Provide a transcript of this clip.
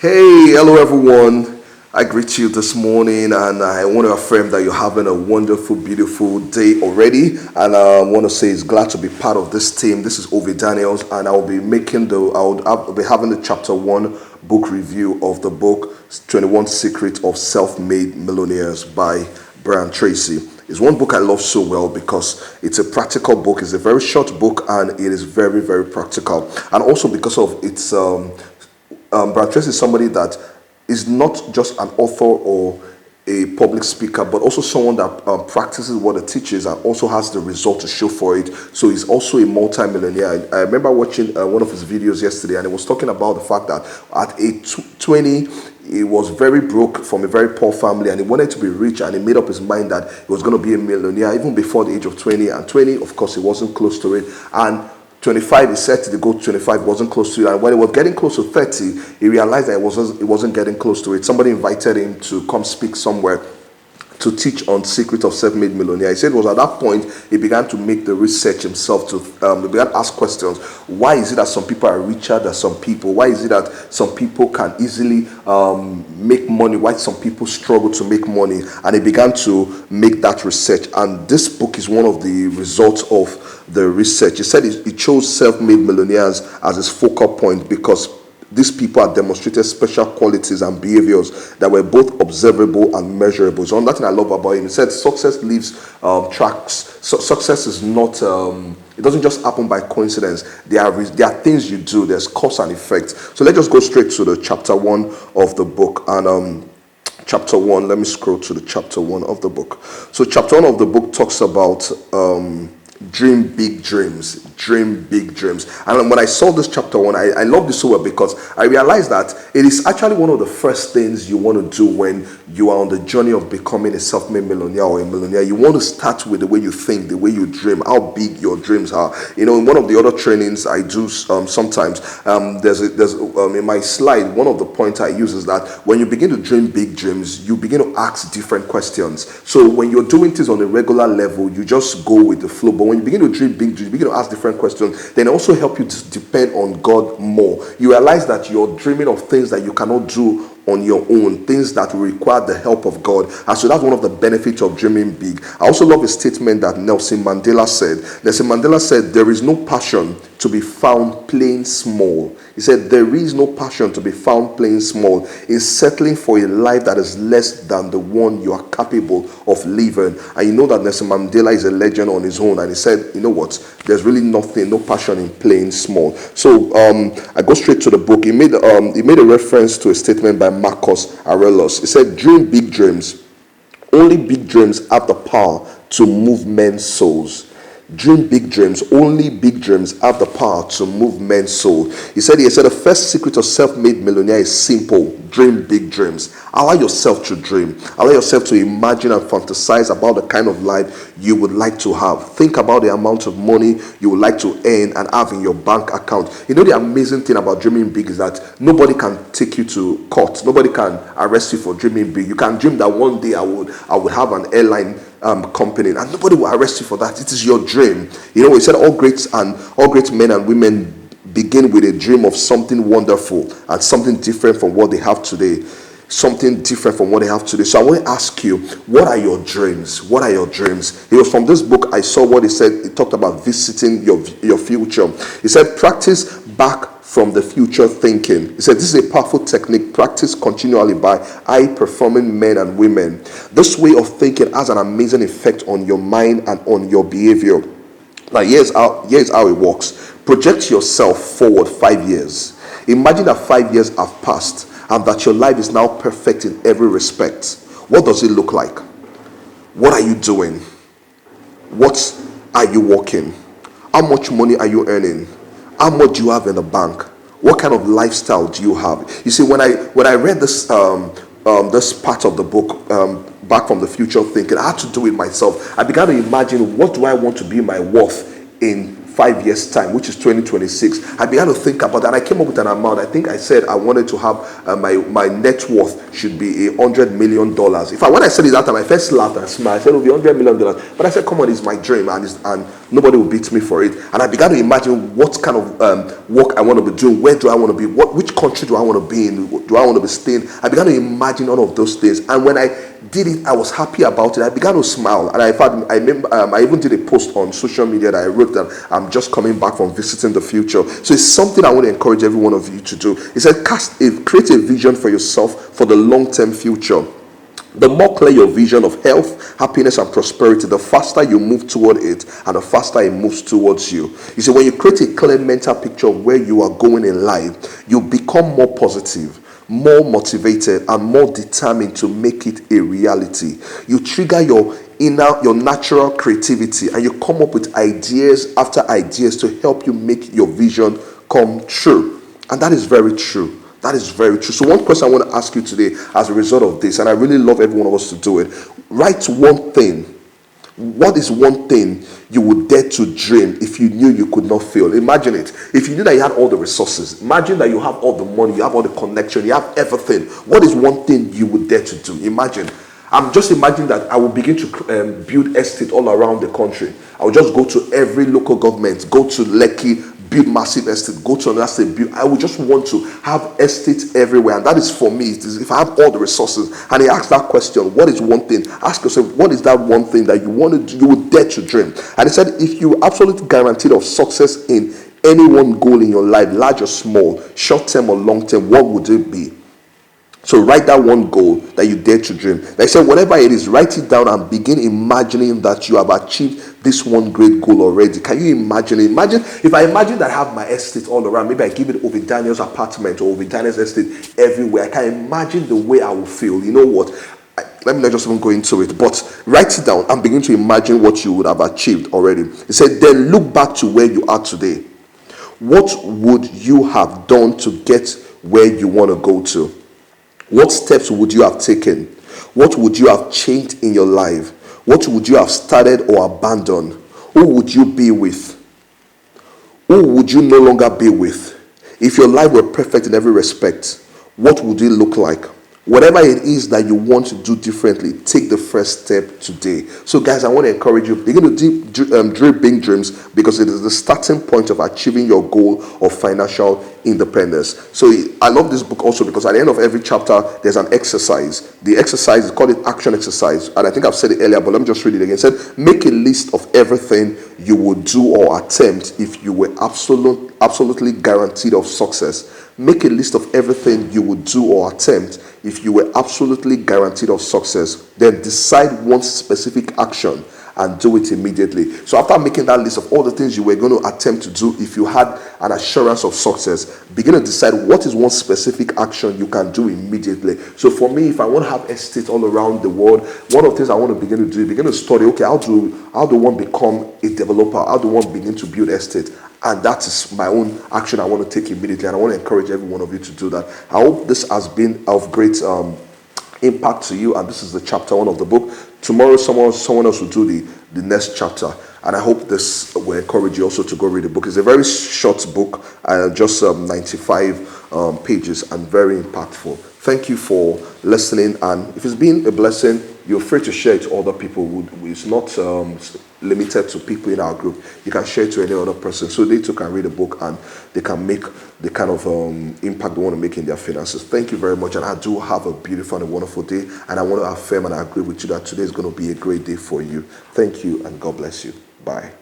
Hey, hello everyone. I greet you this morning and I want to affirm that you're having a wonderful, beautiful day already. And I want to say it's glad to be part of this team. This is Ovi Daniels and I'll be having the chapter 1 book review of the book 21 Secrets of Self-Made Millionaires by Brian Tracy. It's one book I love so well because it's a practical book. It's a very short book and it is very, very practical. And also because of its Brad Tracy is somebody that is not just an author or a public speaker, but also someone that practices what he teaches and also has the result to show for it. So he's also a multi-millionaire. I remember watching one of his videos yesterday, and he was talking about the fact that at age 20, he was very broke from a very poor family, and he wanted to be rich, and he made up his mind that he was going to be a millionaire even before the age of 20. And 20, of course, he wasn't close to it. And 25, he said to go to 25, wasn't close to it. And when he was getting close to 30, he realized that he wasn't getting close to it. Somebody invited him to come speak somewhere to teach on secret of self-made millionaire. He said it was at that point he began to make the research himself. He began to ask questions. Why is it that some people are richer than some people? Why is it that some people can easily make money? Why some people struggle to make money? And he began to make that research. And this book is one of the results of the research. He said he chose self-made millionaires as his focal point because these people had demonstrated special qualities and behaviors that were both observable and measurable. So one thing I love about him, he said success leaves tracks. So success is not, it doesn't just happen by coincidence. There are things you do, there's cause and effect. So let's just go straight to the chapter 1 of the book. And chapter 1, let me scroll to the chapter 1 of the book. So chapter 1 of the book talks about dream big dreams. Dream big dreams. And when I saw this chapter 1, I love this so well because I realized that it is actually one of the first things you want to do when you are on the journey of becoming a self-made millionaire or a millionaire. You want to start with the way you think, the way you dream, how big your dreams are. You know, in one of the other trainings I do sometimes, there's in my slide, one of the points I use is that when you begin to dream big dreams, you begin to ask different questions. So when you're doing things on a regular level, you just go with the flow. But when you begin to dream big dreams, you begin to ask different questions, then also help you to depend on God more. You realize that you're dreaming of things that you cannot do on your own, things that will require the help of God. And so that's one of the benefits of dreaming big. I also love a statement that Nelson Mandela said. Nelson Mandela said, there is no passion to be found playing small. He said, there is no passion to be found playing small in settling for a life that is less than the one you are capable of living. And you know that Nelson Mandela is a legend on his own. And he said, you know what? There's really nothing, no passion in playing small. So I go straight to the book. He made a reference to a statement by Marcus Aurelius. He said, dream big dreams. Only big dreams have the power to move men's souls. Dream big dreams. Only big dreams have the power to move men's soul. He said the first secret of self-made millionaire is simple. Dream big dreams. Allow yourself to dream. Allow yourself to imagine and fantasize about the kind of life you would like to have. Think about the amount of money you would like to earn and have in your bank account. You know, the amazing thing about dreaming big is that nobody can take you to court. Nobody can arrest you for dreaming big. You can dream that one day I would have an airline company, and nobody will arrest you for that. It is your dream. You know, he said all great men and women begin with a dream of something wonderful and something different from what they have today. Something different from what they have today. So I want to ask you, what are your dreams? What are your dreams? It was from this book I saw what he said. He talked about visiting your future. He said, practice back from the future thinking. He said, this is a powerful technique practiced continually by high-performing men and women. This way of thinking has an amazing effect on your mind and on your behavior. Now, here's how it works. Project yourself forward 5 years. Imagine that 5 years have passed and that your life is now perfect in every respect. What does it look like? What are you doing? What are you working? How much money are you earning? How much do you have in the bank? What kind of lifestyle do you have? You see, when I read this this part of the book, Back from the Future Thinking, I had to do it myself. I began to imagine, what do I want to be my worth in 5 years time, which is 2026, I began to think about that. And I came up with an amount. I think I said I wanted to have my net worth should be $100 million. When I said it that time, I first laughed and smiled. I said it will be $100 million, but I said, come on, it's my dream, and nobody will beat me for it. And I began to imagine what kind of work I want to be doing. Where do I want to be? Which country do I want to be in? Do I want to be staying? I began to imagine all of those things, and when I did it, I was happy about it. I began to smile, and I remember I even did a post on social media that I wrote that I'm just coming back from visiting the future. So it's something I want to encourage every one of you to do. It said, create a vision for yourself for the long-term future. The more clear your vision of health, happiness, and prosperity, the faster you move toward it, and the faster it moves towards you. You see, when you create a clear mental picture of where you are going in life, you become more positive, more motivated, and more determined to make it a reality. You trigger your natural creativity, and you come up with ideas after ideas to help you make your vision come true. And that is very true. That is very true. So one question I want to ask you today as a result of this, and I really love every one of us to do it. Write one thing. What is one thing you would dare to dream if you knew you could not fail? Imagine it. If you knew that you had all the resources, imagine that you have all the money, you have all the connection, you have everything. What is one thing you would dare to do? Imagine. I'm just imagining that I will begin to build estate all around the country. I will just go to every local government, go to Lekki, build massive estate, go to another state, build. I would just want to have estates everywhere, and that is for me. If I have all the resources. And he asked that question, what is one thing? Ask yourself, what is that one thing that you want to do, you would dare to dream? And he said, if you're absolutely guaranteed of success in any one goal in your life, large or small, short-term or long-term, what would it be? So write that one goal that you dare to dream. Like I said, whatever it is, write it down and begin imagining that you have achieved this one great goal already. Can you imagine? Imagine if I imagine that I have my estate all around. Maybe I give it over Daniel's apartment or over Daniel's estate everywhere. I can imagine the way I will feel. You know what? Let me not just even go into it, but write it down and begin to imagine what you would have achieved already. He said, then look back to where you are today. What would you have done to get where you want to go to? What steps would you have taken? What would you have changed in your life? What would you have started or abandoned? Who would you be with? Who would you no longer be with? If your life were perfect in every respect, what would it look like? Whatever it is that you want to do differently, take the first step today. So guys, I want to encourage you, begin to dream big dreams, because it is the starting point of achieving your goal of financial independence. So I love this book also because at the end of every chapter, there's an exercise. The exercise is called an action exercise. And I think I've said it earlier, but let me just read it again. It said, make a list of everything you would do or attempt if you were absolutely guaranteed of success. Make a list of everything you would do or attempt if you were absolutely guaranteed of success. Then decide one specific action and do it immediately. So after making that list of all the things you were going to attempt to do if you had an assurance of success, begin to decide what is one specific action you can do immediately. So for me, if I want to have estates all around the world, one of the things I want to begin to do is begin to study, okay, how do one become a developer? How do one begin to build estate? And that is my own action I want to take immediately, and I want to encourage every one of you to do that. I hope this has been of great impact to you, and this is the chapter 1 of the book. Tomorrow someone else will do the next chapter, and I hope this will encourage you also to go read the book. It's a very short book, just 95 pages, and very impactful. Thank you for listening, and if it's been a blessing, you're free to share it to other people. It's not limited to people in our group. You can share it to any other person so they too can read the book and they can make the kind of impact they want to make in their finances. Thank you very much, and I do have a beautiful and a wonderful day, and I want to affirm and I agree with you that today is going to be a great day for you. Thank you, and God bless you. Bye.